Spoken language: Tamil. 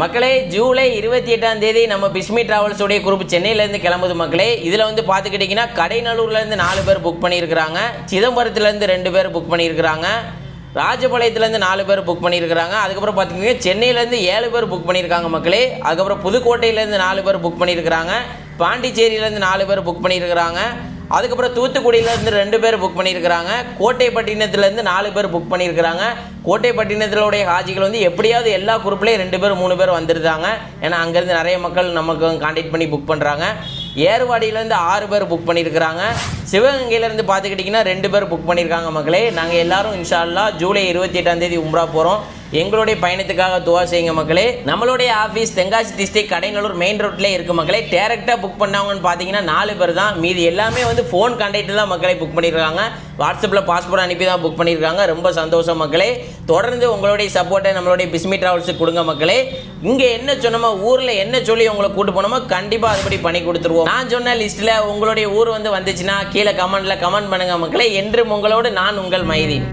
மக்களே ஜூலை 28ஆம் தேதி நம்ம பிஸ்மி டிராவல்ஸ் உடைய குரூப் சென்னையிலேருந்து கிளம்புது மக்களே. இதில் வந்து பார்த்துக்கிட்டிங்கன்னா கடைநல்லூர்லேருந்து 4 பேர் புக் பண்ணியிருக்கிறாங்க, சிதம்பரத்துலேருந்து 2 பேர் புக் பண்ணியிருக்கிறாங்க, ராஜபாளையத்துலேருந்து 4 பேர் புக் பண்ணியிருக்கிறாங்க. அதுக்கப்புறம் பார்த்திங்கன்னா சென்னையிலேருந்து 7 பேர் புக் பண்ணியிருக்காங்க மக்களே. அதுக்கப்புறம் புதுக்கோட்டையிலேருந்து 4 பேர் புக் பண்ணியிருக்கிறாங்க, பாண்டிச்சேரியிலேருந்து 4 பேர் புக் பண்ணியிருக்கிறாங்க. அதுக்கப்புறம் தூத்துக்குடியிலேருந்து 2 பேர் புக் பண்ணியிருக்கிறாங்க, கோட்டைப்பட்டினத்துலேருந்து 4 பேர் புக் பண்ணியிருக்கிறாங்க. கோட்டைப்பட்டினத்திலுடைய ஹாஜிகள் வந்து எப்படியாவது எல்லா குரூப்லேயும் 2 பேர் 3 பேர் வந்துருந்தாங்க. ஏன்னா அங்கேருந்து நிறைய மக்கள் நமக்கு கான்டாக்ட் பண்ணி புக் பண்ணுறாங்க. ஏர்வாடியிலேருந்து 6 பேர் புக் பண்ணியிருக்கிறாங்க. சிவகங்கையிலேருந்து பார்த்துக்கிட்டிங்கன்னா 2 பேர் புக் பண்ணியிருக்காங்க மக்களே. நாங்கள் எல்லாரும் இன்ஷா அல்லாஹ் ஜூலை 28ஆம் தேதி உம்ரா போகிறோம். எங்களுடைய பயணத்துக்காக துவா செய்யுங்க மக்களே. நம்மளுடைய office Tenkasi district Kadayanallur main ரோட்லேயே இருக்குது மக்களே. டேரெக்டாக புக் பண்ணவங்கன்னு பார்த்தீங்கன்னா 4 பேர் தான். மீதி எல்லாமே வந்து ஃபோன் கான்டாக்ட் தான் மக்களை புக் பண்ணியிருக்காங்க. வாட்ஸ்அப்பில் பாஸ்போர்ட் அனுப்பி தான் புக் பண்ணியிருக்காங்க. ரொம்ப சந்தோஷம் மக்களே. தொடர்ந்து உங்களுடைய சப்போர்ட்டை நம்மளுடைய பிஸ்மி டிராவல்ஸுக்கு கொடுங்க மக்களே. இங்கே என்ன சொன்னோமோ, ஊரில் என்ன சொல்லி உங்களை கூட்டு போனோமோ கண்டிப்பாக அதுபடி பண்ணி கொடுத்துருவோம். நான் சொன்ன லிஸ்ட்டில் உங்களுடைய ஊர் வந்துச்சுன்னா கீழே கமெண்ட்டில் கமெண்ட் பண்ணுங்கள் மக்களே. என்றும் உங்களோடு நான் உங்கள் மைதீன்.